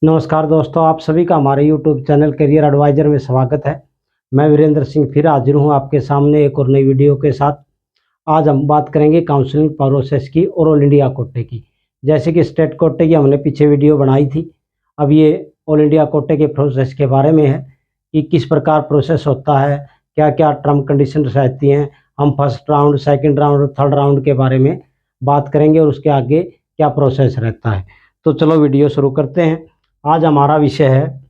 नमस्कार दोस्तों, आप सभी का हमारे YouTube चैनल करियर एडवाइजर में स्वागत है। मैं वीरेंद्र सिंह फिर हाजिर हूं आपके सामने एक और नई वीडियो के साथ। आज हम बात करेंगे काउंसलिंग प्रोसेस की और ऑल इंडिया कोटे की। जैसे कि स्टेट कोटे की हमने पीछे वीडियो बनाई थी, अब ये ऑल इंडिया कोटे के प्रोसेस के बारे में है कि किस प्रकार प्रोसेस होता है, क्या क्या टर्म कंडीशन रहती हैं। हम फर्स्ट राउंड, सेकेंड राउंड और थर्ड राउंड के बारे में बात करेंगे और उसके आगे क्या प्रोसेस रहता है। तो चलो वीडियो शुरू करते हैं। आज हमारा विषय है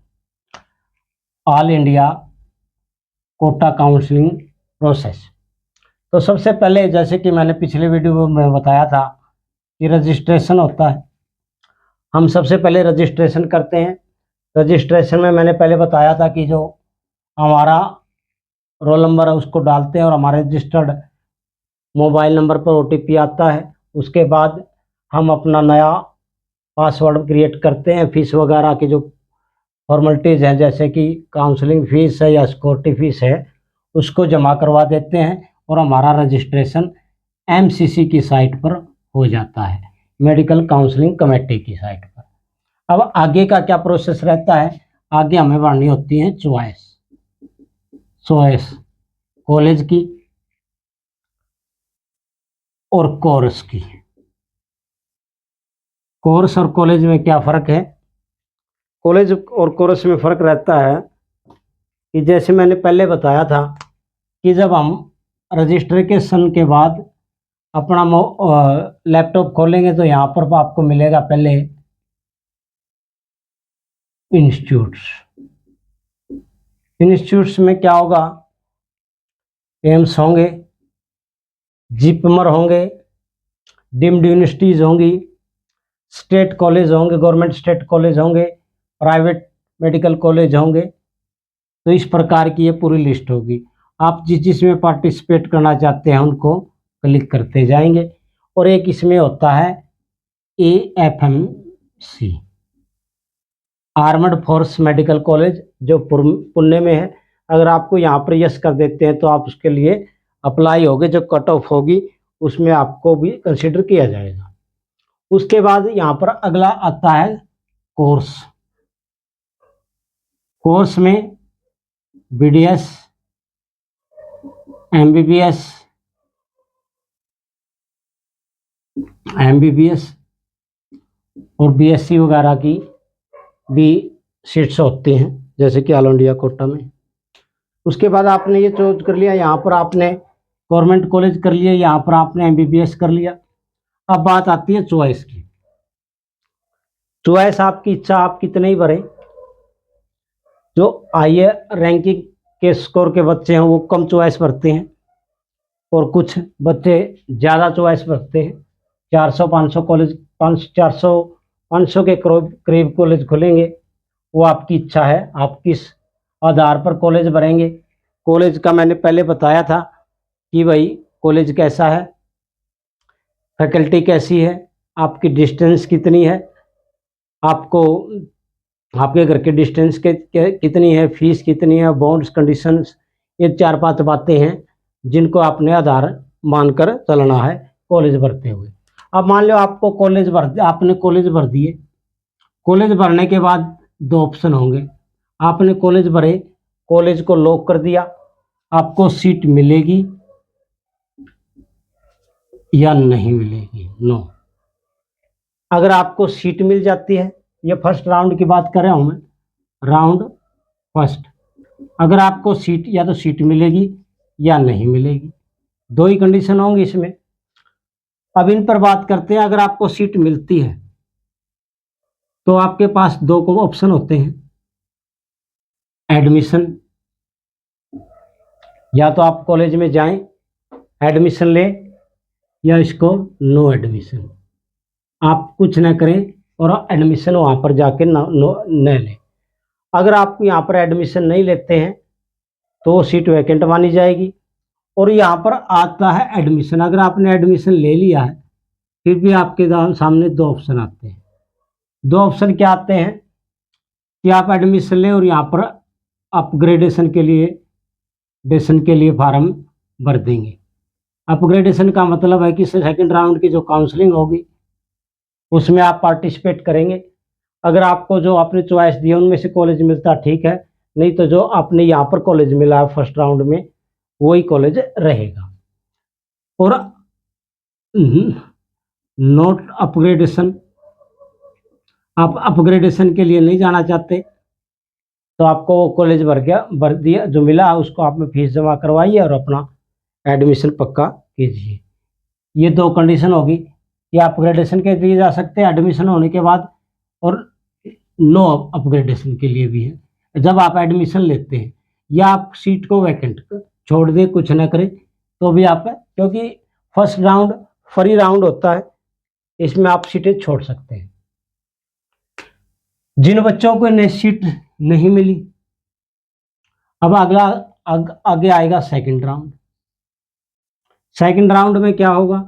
all India quota counselling process. तो सबसे पहले, जैसे कि मैंने पिछले वीडियो में बताया था कि रजिस्ट्रेशन होता है। हम सबसे पहले रजिस्ट्रेशन करते हैं। रजिस्ट्रेशन में मैंने पहले बताया था कि जो हमारा रोल नंबर है उसको डालते हैं और हमारे रजिस्टर्ड मोबाइल नंबर पर OTP आता है। उसके बाद हम अपना नया पासवर्ड क्रिएट करते हैं। फीस वगैरह की जो फॉर्मेलिटीज़ हैं, जैसे कि काउंसलिंग फ़ीस है या सिक्योरिटी फ़ीस है, उसको जमा करवा देते हैं और हमारा रजिस्ट्रेशन MCC की साइट पर हो जाता है, मेडिकल काउंसलिंग कमेटी की साइट पर। अब आगे का क्या प्रोसेस रहता है? आगे हमें भरनी होती है चॉइस कॉलेज की और कोर्स की। कोर्स और कॉलेज में क्या फ़र्क है? कॉलेज और कोर्स में फ़र्क रहता है कि जैसे मैंने पहले बताया था कि जब हम रजिस्ट्रेशन के बाद अपना लैपटॉप खोलेंगे तो यहाँ पर आपको मिलेगा पहले इंस्टीट्यूट्स में क्या होगा? एम्स होंगे, जिपमर होंगे, डीम्ड यूनिवर्सिटीज़ होंगी, स्टेट कॉलेज होंगे, गवर्नमेंट स्टेट कॉलेज होंगे, प्राइवेट मेडिकल कॉलेज होंगे। तो इस प्रकार की ये पूरी लिस्ट होगी। आप जिसमें पार्टिसिपेट करना चाहते हैं उनको क्लिक करते जाएंगे। और एक इसमें होता है AFMC, armed force medical college, जो पुणे में है। अगर आपको यहाँ पर यस कर देते हैं तो आप उसके लिए अप्लाई होगे, जो कट ऑफ होगी उसमें आपको भी कंसिडर किया जाएगा। उसके बाद यहाँ पर अगला आता है कोर्स में BDS, MBBS और BSc वगैरह की भी सीट्स होती हैं, जैसे कि ऑल इंडिया कोटा में। उसके बाद आपने ये चूज कर लिया, यहाँ पर आपने गवर्नमेंट कॉलेज कर लिया, यहाँ पर आपने MBBS कर लिया। अब बात आती है चॉइस की। चॉइस आपकी इच्छा, आप कितने ही भरें। जो हायर रैंकिंग के स्कोर के बच्चे हैं वो कम चॉइस भरते हैं और कुछ बच्चे ज़्यादा चॉइस भरते हैं। 400-500 कॉलेज, 500 के करीब कॉलेज खुलेंगे। वो आपकी इच्छा है, आप किस आधार पर कॉलेज भरेंगे। कॉलेज का मैंने पहले बताया था कि भाई कॉलेज कैसा है, फैकल्टी कैसी है, आपकी डिस्टेंस कितनी है, आपको आपके घर के डिस्टेंस कितनी है, फीस कितनी है, बाउंड्स कंडीशंस। ये 4-5 बातें हैं जिनको आपने आधार मानकर चलना है कॉलेज भरते हुए। अब मान लो आपने कॉलेज भर दिए। कॉलेज भरने के बाद 2 ऑप्शन होंगे। आपने कॉलेज भरे, कॉलेज को लॉक कर दिया, आपको सीट मिलेगी या नहीं मिलेगी। नो। अगर आपको सीट मिल जाती है, ये फर्स्ट राउंड की बात कर रहा हूं मैं, राउंड फर्स्ट। अगर आपको सीट, या तो सीट मिलेगी या नहीं मिलेगी, 2 ही कंडीशन होंगी इसमें। अब इन पर बात करते हैं। अगर आपको सीट मिलती है तो आपके पास 2 ऑप्शन होते हैं। एडमिशन, या तो आप कॉलेज में जाएं, एडमिशन लें, या इसको नो एडमिशन, आप कुछ न करें और एडमिशन वहाँ पर जाके न लें। अगर आप यहाँ पर एडमिशन नहीं लेते हैं तो सीट वैकेंट मानी जाएगी। और यहाँ पर आता है एडमिशन। अगर आपने एडमिशन ले लिया है फिर भी आपके सामने 2 ऑप्शन आते हैं। 2 ऑप्शन क्या आते हैं कि आप एडमिशन लें और यहाँ पर अपग्रेडेशन के लिए फार्म भर देंगे। अपग्रेडेशन का मतलब है कि सेकंड राउंड की जो काउंसलिंग होगी उसमें आप पार्टिसिपेट करेंगे अगर आपको जो आपने चॉइस दी है उनमें से कॉलेज मिलता ठीक है, नहीं तो जो आपने यहाँ पर कॉलेज मिला है फर्स्ट राउंड में वही कॉलेज रहेगा। और नोट अपग्रेडेशन, आप अपग्रेडेशन के लिए नहीं जाना चाहते तो आपको कॉलेज भर दिया जो मिला उसको आप में फीस जमा करवाइए और अपना एडमिशन पक्का कीजिए। ये दो कंडीशन होगी कि आप अपग्रेडेशन के लिए जा सकते हैं एडमिशन होने के बाद, और नो अपग्रेडेशन के लिए भी है जब आप एडमिशन लेते हैं या आप सीट को वैकेंट छोड़ दें कुछ ना करें तो भी आप, क्योंकि फर्स्ट राउंड फ्री राउंड होता है, इसमें आप सीटें छोड़ सकते हैं। जिन बच्चों को नई सीट नहीं मिली, अब अगला आगे आएगा सेकंड राउंड। सेकंड राउंड में क्या होगा?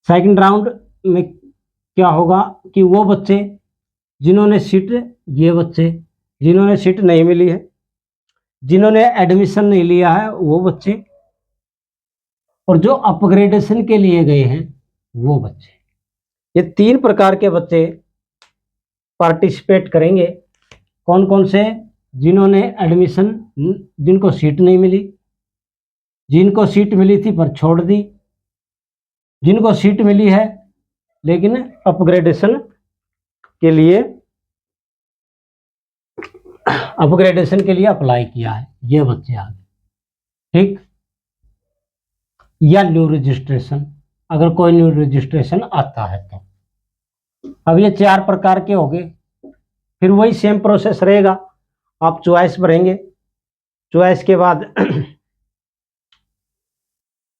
सेकंड राउंड में क्या होगा कि वो बच्चे जिन्होंने सीट, ये बच्चे जिन्होंने सीट नहीं मिली है, जिन्होंने एडमिशन नहीं लिया है वो बच्चे, और जो अपग्रेडेशन के लिए गए हैं वो बच्चे, ये तीन प्रकार के बच्चे पार्टिसिपेट करेंगे। कौन कौन से? जिन्होंने एडमिशन, जिनको सीट नहीं मिली, जिनको सीट मिली थी पर छोड़ दी, जिनको सीट मिली है लेकिन अपग्रेडेशन के लिए अप्लाई किया है, ये बच्चे आ गए। ठीक, या न्यू रजिस्ट्रेशन, अगर कोई न्यू रजिस्ट्रेशन आता है तो। अब ये चार प्रकार के हो गए। फिर वही सेम प्रोसेस रहेगा, आप चॉइस भरेंगे, चॉइस के बाद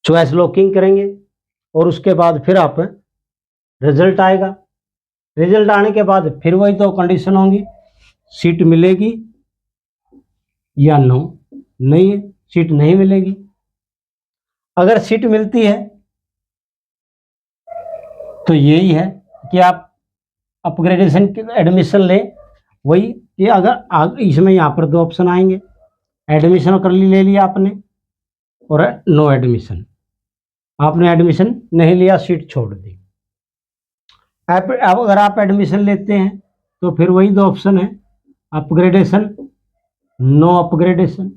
चॉइस लॉकिंग करेंगे और उसके बाद फिर आप रिजल्ट आएगा। रिजल्ट आने के बाद फिर वही दो कंडीशन होंगी, सीट मिलेगी या नो, नहीं सीट नहीं मिलेगी। अगर सीट मिलती है तो यही है कि आप अपग्रेडेशन एडमिशन लें, वही कि अगर इसमें यहाँ पर दो ऑप्शन आएंगे, एडमिशन कर ले लिया आपने और नो एडमिशन, आपने एडमिशन नहीं लिया सीट छोड़ दी। अब अगर आप एडमिशन लेते हैं तो फिर वही दो ऑप्शन है, अपग्रेडेशन, नो अपग्रेडेशन।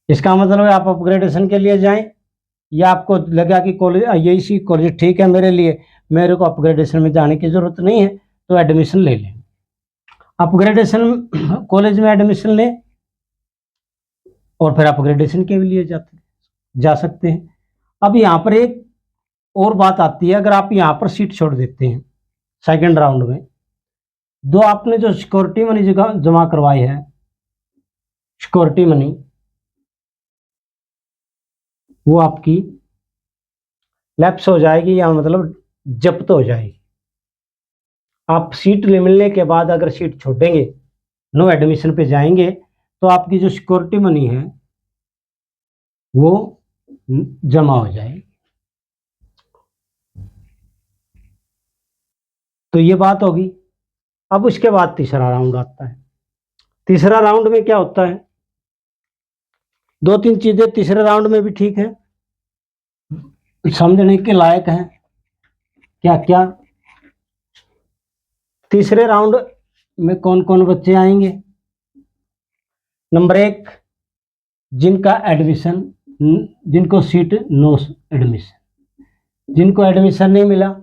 इसका मतलब है आप अपग्रेडेशन के लिए जाएं या आपको लगा कि कॉलेज यही कॉलेज ठीक है मेरे लिए, मेरे को अपग्रेडेशन में जाने की ज़रूरत नहीं है तो एडमिशन ले लें। अपग्रेडेशन कॉलेज में एडमिशन लें और फिर अपग्रेडेशन के लिए जा सकते हैं। अब यहाँ पर एक और बात आती है, अगर आप यहाँ पर सीट छोड़ देते हैं सेकंड राउंड में, दो आपने जो सिक्योरिटी मनी जमा करवाई है, सिक्योरिटी मनी, वो आपकी लैप्स हो जाएगी या मतलब जब्त हो जाएगी। आप सीट मिलने के बाद अगर सीट छोड़ेंगे, नो एडमिशन पे जाएंगे, तो आपकी जो सिक्योरिटी मनी है वो जमा हो जाएगी। तो ये बात होगी। अब उसके बाद तीसरा राउंड आता है। तीसरा राउंड में क्या होता है? दो तीन चीजें तीसरे राउंड में भी ठीक है, समझने के लायक है। क्या क्या? तीसरे राउंड में कौन कौन बच्चे आएंगे? नंबर एक, जिनका एडमिशन, जिनको सीट नो एडमिशन, जिनको एडमिशन नहीं मिला,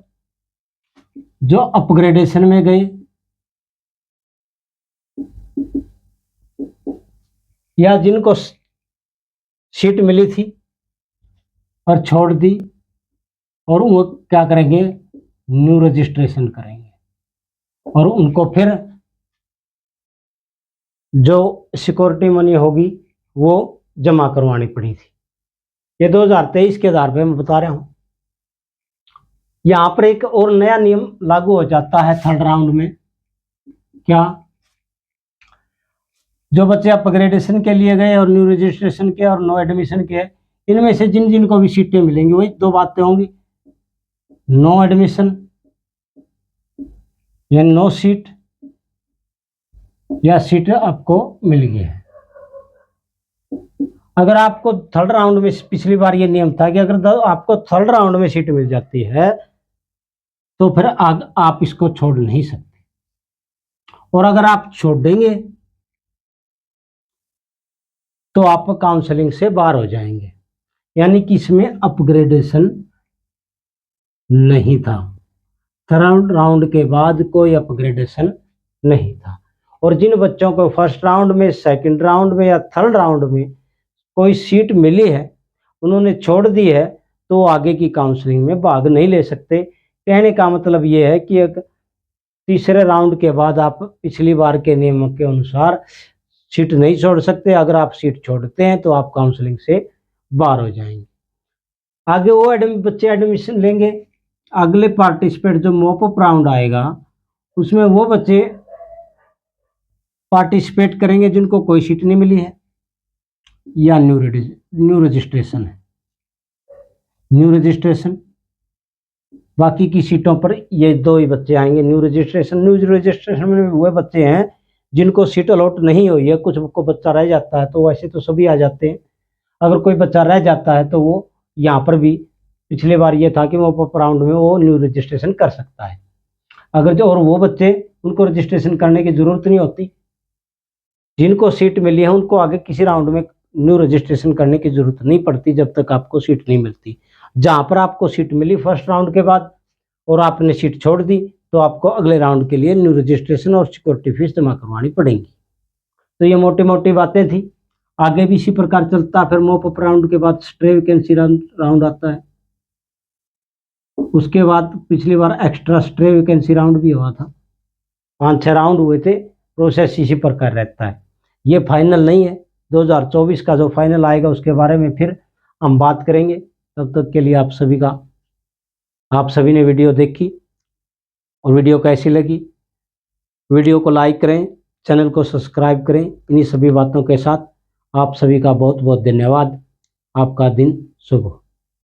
जो अपग्रेडेशन में गए या जिनको सीट मिली थी और छोड़ दी, और वो क्या करेंगे? न्यू रजिस्ट्रेशन करेंगे और उनको फिर जो सिक्योरिटी मनी होगी वो जमा करवानी पड़ी थी। ये 2023 के आधार पे मैं बता रहा हूं। यहाँ पर एक और नया नियम लागू हो जाता है थर्ड राउंड में। क्या? जो बच्चे अपग्रेडेशन के लिए गए और न्यू रजिस्ट्रेशन के और नो एडमिशन के, इनमें से जिन जिनको भी सीटें मिलेंगी वही दो बातें होंगी, नो एडमिशन या नो सीट, या सीट आपको मिल गई है। अगर आपको थर्ड राउंड में, पिछली बार ये नियम था कि अगर आपको थर्ड राउंड में सीट मिल जाती है तो फिर आप इसको छोड़ नहीं सकते। और अगर आप छोड़ देंगे तो आप काउंसलिंग से बाहर हो जाएंगे, यानी कि इसमें अपग्रेडेशन नहीं था। थर्ड राउंड के बाद कोई अपग्रेडेशन नहीं था। और जिन बच्चों को फर्स्ट राउंड में, सेकंड राउंड में या थर्ड राउंड में कोई सीट मिली है, उन्होंने छोड़ दी है, तो आगे की काउंसलिंग में भाग नहीं ले सकते। कहने का मतलब ये है कि एक तीसरे राउंड के बाद आप पिछली बार के नियमों के अनुसार सीट नहीं छोड़ सकते। अगर आप सीट छोड़ते हैं तो आप काउंसलिंग से बाहर हो जाएंगे। आगे वो बच्चे एडमिशन लेंगे। अगले पार्टिसिपेट जो मॉप अप राउंड आएगा उसमें वो बच्चे पार्टिसिपेट करेंगे जिनको कोई सीट नहीं मिली है या न्यू रजिस्ट्रेशन है। न्यू रजिस्ट्रेशन, बाकी की सीटों पर ये दो ही बच्चे आएंगे। न्यू रजिस्ट्रेशन में वो बच्चे हैं जिनको सीट अलॉट नहीं हुई है। कुछ को बच्चा रह जाता है, तो वैसे तो सभी आ जाते हैं। अगर कोई बच्चा रह जाता है तो वो यहाँ पर भी, पिछले बार ये था कि वो राउंड में वो न्यू रजिस्ट्रेशन कर सकता है। अगर जो और वो बच्चे, उनको रजिस्ट्रेशन करने की जरूरत नहीं होती। जिनको सीट मिली है उनको आगे किसी राउंड में न्यू रजिस्ट्रेशन करने की जरूरत नहीं पड़ती जब तक आपको सीट नहीं मिलती। जहाँ पर आपको सीट मिली फर्स्ट राउंड के बाद और आपने सीट छोड़ दी, तो आपको अगले राउंड के लिए न्यू रजिस्ट्रेशन और सिक्योरिटी फीस जमा करवानी पड़ेगी। तो ये मोटी मोटी बातें थी। आगे भी इसी प्रकार चलता। फिर मॉप अप राउंड के बाद स्ट्रे वैकेंसी राउंड आता है। उसके बाद पिछली बार एक्स्ट्रा स्ट्रे वैकेंसी राउंड भी हुआ था। 5-6 राउंड हुए थे। प्रोसेस इसी प्रकार रहता है। ये फाइनल नहीं है। 2024 का जो फाइनल आएगा उसके बारे में फिर हम बात करेंगे। तब तक के लिए आप सभी ने वीडियो देखी और वीडियो कैसी लगी, वीडियो को लाइक करें, चैनल को सब्सक्राइब करें। इन्हीं सभी बातों के साथ आप सभी का बहुत बहुत धन्यवाद। आपका दिन शुभ हो।